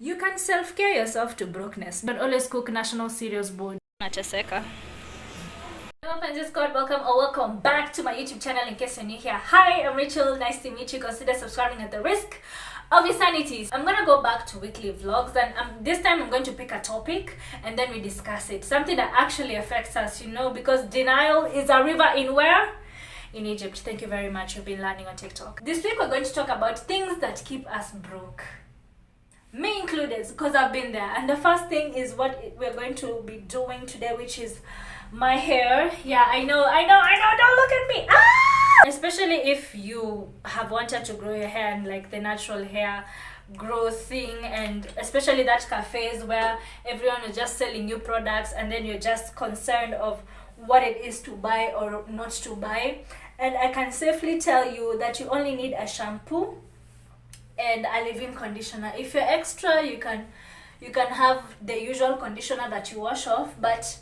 You can self-care yourself to brokenness. Don't always cook national cereals board. Nacheseka. Hello friends, it's God. Welcome or welcome back to my YouTube channel in case you're new here. Hi, I'm Rachel. Nice to meet you. Consider subscribing at the risk of your sanities. I'm gonna go back to weekly vlogs, and this time I'm going to pick a topic and then we discuss it. Something that actually affects us, you know, because denial is a river in where? In Egypt. Thank you very much. You've been learning on TikTok. This week we're going to talk about things that keep us broke. Me included, because I've been there. And the first thing is what we're going to be doing today, which is my hair. Yeah, I know, don't look at me. Ah! Especially if you have wanted to grow your hair and like the natural hair growth thing, and especially that cafes where everyone is just selling new products and then you're just concerned of what it is to buy or not to buy. And I can safely tell you that you only need a shampoo and a leave-in conditioner. If you're extra, you can have the usual conditioner that you wash off, but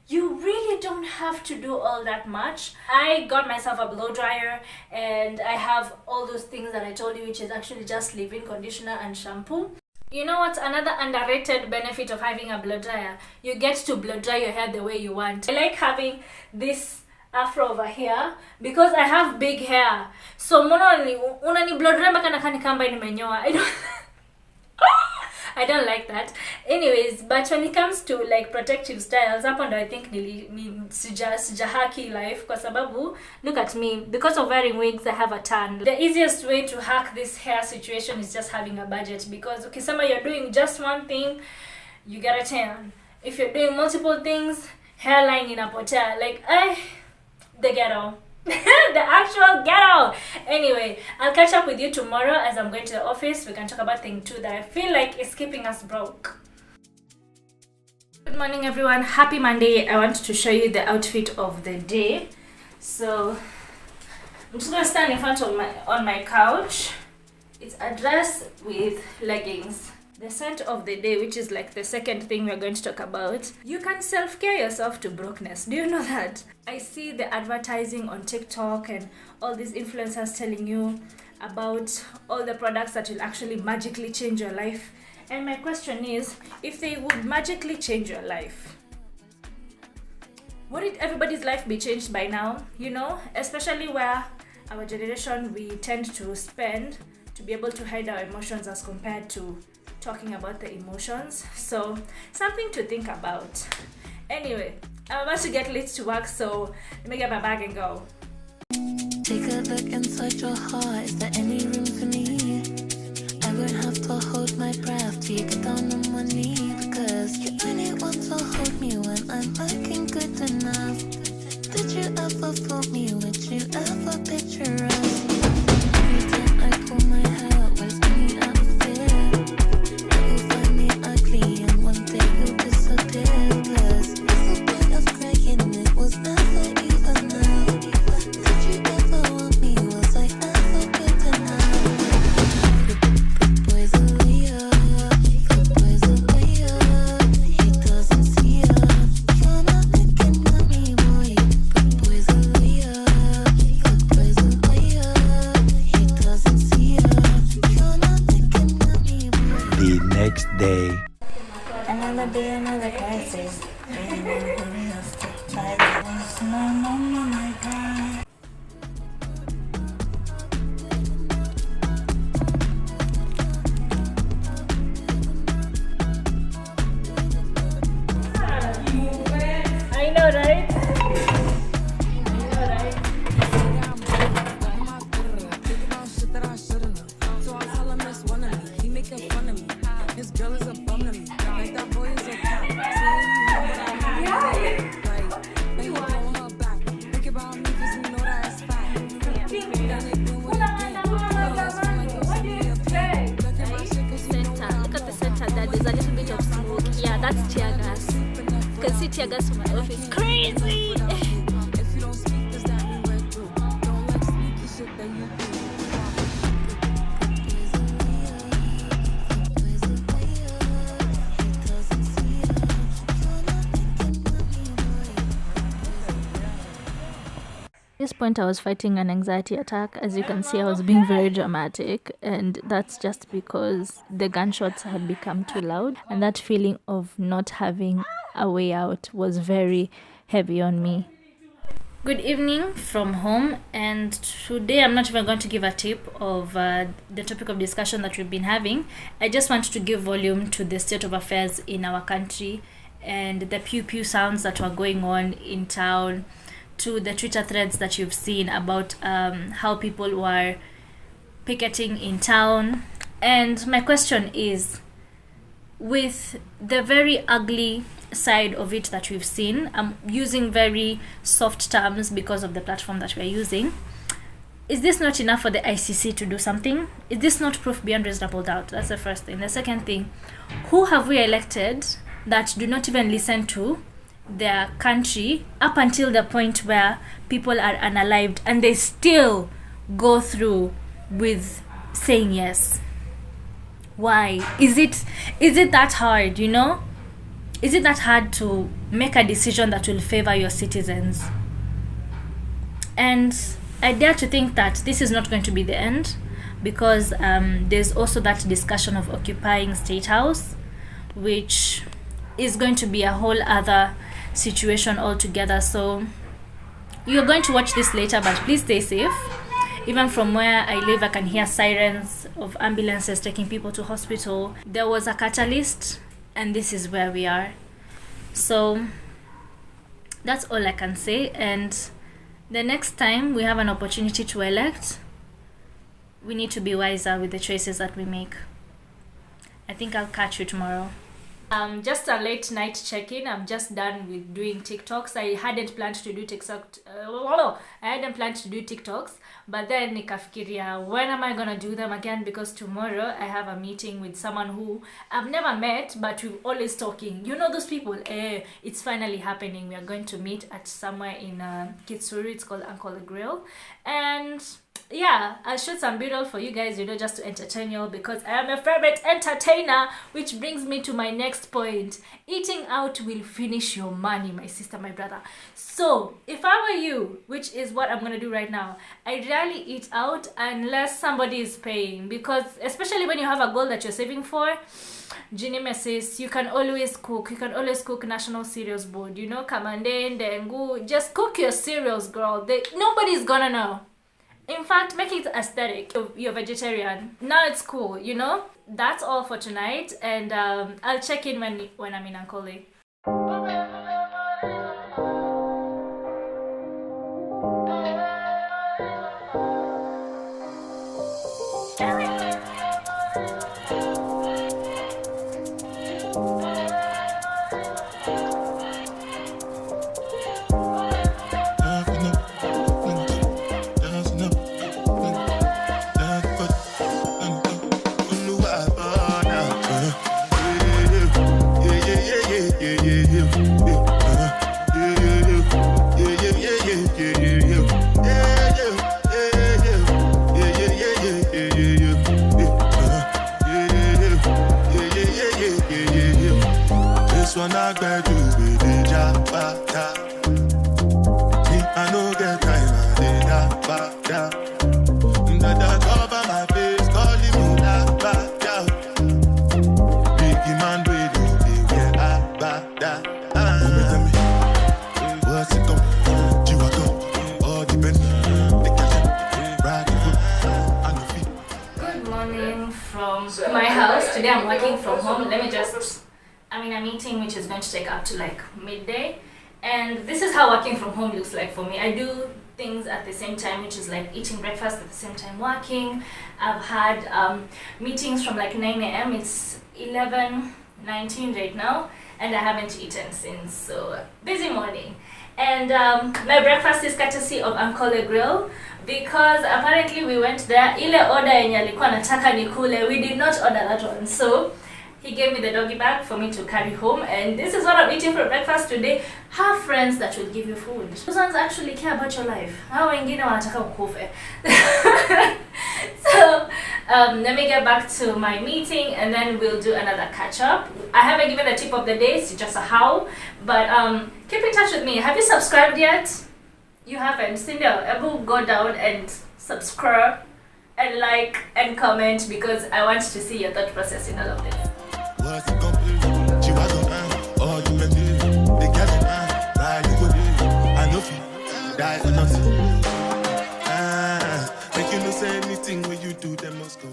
you really don't have to do all that much. I got myself a blow dryer and I have all those things that I told you, which is actually just leave-in conditioner and shampoo. You know what's another underrated benefit of having a blow dryer? You get to blow dry your hair the way you want. I like having this afro over here because I have big hair. So unani blow dry mpaka nakani nimenyoa. I don't like that. Anyways, but when it comes to like protective styles, hapo ndo I think sijahaki life kwa sababu look at me, because of wearing wigs I have a tan. The easiest way to hack this hair situation is just having a budget, because ukisema you're doing just one thing, you get a tan. If you're doing multiple things, hairline inapotea. Like the ghetto. The actual ghetto. Anyway, I'll catch up with you tomorrow as I'm going to the office. We can talk about thing 2 that I feel like is keeping us broke. Good morning everyone, happy Monday. I want to show you the outfit of the day. So I'm just gonna stand in front of my couch. It's a dress with leggings. The scent of the day, which is like the second thing we're going to talk about. You can self-care yourself to brokenness. Do you know that? I see the advertising on TikTok and all these influencers telling you about all the products that will actually magically change your life. And my question is, if they would magically change your life, wouldn't everybody's life be changed by now? You know, especially where our generation, we tend to spend to be able to hide our emotions as compared to talking about the emotions. So something to think about. Anyway, I'm about to get late to work, so let me get my bag and go. Take a look inside your heart. Is there any room for me? I won't have to hold my breath till you get down on one knee, because you only want to hold me when I'm looking good enough. Did you ever fool me? Would you ever picture us? Every time I pull my hair, where's me out of fear? You'll find me ugly and one day you'll disappear, cause the point of crying, it was never even now. Did you ever want me? Was I ever good enough? Good boy's a liar, good boy's a liar. He doesn't see ya. You're not looking at me, boy. Good boy's a liar, good boy's a liar. He doesn't see ya. You're not looking at me, boy. The next day. Another day, another crisis. I know, right? That's tear gas. You can see tear gas from my office. Crazy! This point I was fighting an anxiety attack. As you can see, I was being very dramatic, and that's just because the gunshots had become too loud, and that feeling of not having a way out was very heavy on me. Good evening from home, and today I'm not even going to give a tip of the topic of discussion that we've been having. I just want to give volume to the state of affairs in our country and the pew pew sounds that were going on in town, to the Twitter threads that you've seen about how people were picketing in town. And my question is, with the very ugly side of it that we've seen, I'm using very soft terms because of the platform that we're using, is this not enough for the ICC to do something? Is this not proof beyond reasonable doubt? That's the first thing. The second thing, who have we elected that do not even listen to their country up until the point where people are unalived, and they still go through with saying yes? Why? Is it that hard, you know? Is it that hard to make a decision that will favor your citizens? And I dare to think that this is not going to be the end, because there's also that discussion of occupying State House, which is going to be a whole other situation altogether. So you're going to watch this later, but please stay safe. Even from where I live, I can hear sirens of ambulances taking people to hospital. There was a catalyst, and this is where we are. So that's all I can say. And the next time we have an opportunity to elect, we need to be wiser with the choices that we make. I think I'll catch you tomorrow. Just a late night check-in. I'm just done with doing TikToks. I hadn't planned to do TikToks, but then nikafikiria, when am I gonna do them again? Because tomorrow I have a meeting with someone who I've never met, but we're always talking. You know those people? It's finally happening. We are going to meet at somewhere in Kitisuru. It's called Ankole Grill, and yeah, I'll shoot some B-roll for you guys, just to entertain you all, because I am a favorite entertainer, which brings me to my next point. Eating out will finish your money, my sister, my brother. So if I were you, which is what I'm gonna do right now, I rarely eat out unless somebody is paying, because especially when you have a goal that you're saving for, Nemesis, you can always cook. You can always cook National Cereals Board, Kamande, Dengu. Just cook your cereals, girl. Nobody's gonna know. In fact, make it aesthetic. You're vegetarian. Now it's cool, That's all for tonight, and I'll check in when I'm in Ankole. My house. Today I'm working from home. I'm in a meeting which is going to take up to like midday, and this is how working from home looks like for me. I do things at the same time, which is like eating breakfast at the same time working. I've had meetings from like 9 a.m. It's 11:19 right now, and I haven't eaten since, so busy morning. And my breakfast is courtesy of Ankole Grill, because apparently we went there, ile order yenye alikuwa nataka nikule, we did not order that one, so he gave me the doggy bag for me to carry home, and this is what I'm eating for breakfast today. Have friends that will give you food. Those ones actually care about your life. Hao wengine wanataka ukufe. So let me get back to my meeting, and then we'll do another catch up. I haven't given the tip of the day, it's just a how, but keep in touch with me. Have you subscribed yet? you haven't, Cindy, ever go down and subscribe and like and comment, because I want to see your thought process in all of this.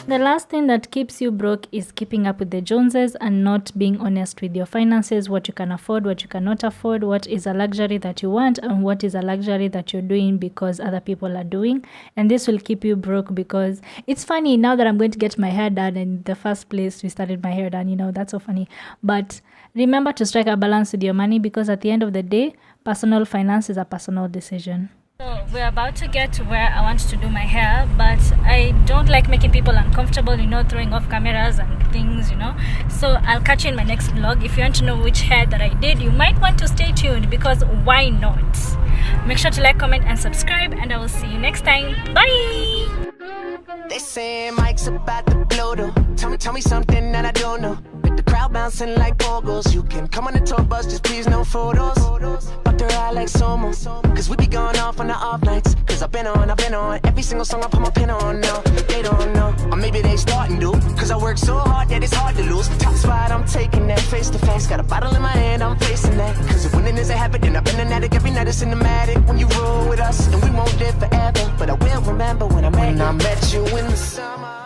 The last thing that keeps you broke is keeping up with the Joneses and not being honest with your finances, what you can afford, what you cannot afford, what is a luxury that you want, and what is a luxury that you're doing because other people are doing. And this will keep you broke, because it's funny now that I'm going to get my hair done. In the first place, we started my hair done, that's so funny. But remember to strike a balance with your money, because at the end of the day, personal finance is a personal decision. So we're about to get to where I want to do my hair, but I don't like making people uncomfortable, throwing off cameras and things, So I'll catch you in my next vlog. If you want to know which hair that I did, you might want to stay tuned, because why not? Make sure to like, comment, and subscribe, and I will see you next time. Bye! They say Mike's about to blow though. Tell me something that I don't know. With the crowd bouncing like bogles. You can come on the tour bus, just please no photos. But they're all like Somo, cause we be going off on the off nights. Cause I've been on every single song I put my pin on. No, they don't know, or maybe they starting to. Cause I work so hard that it's hard to lose. Top spot, I'm taking that face to face. Got a bottle in my hand, I'm facing that. Cause if winning is a habit, then I've been an addict. Every night it's cinematic. When you roll with us, and we won't live forever, but I will remember when I met you in the summer.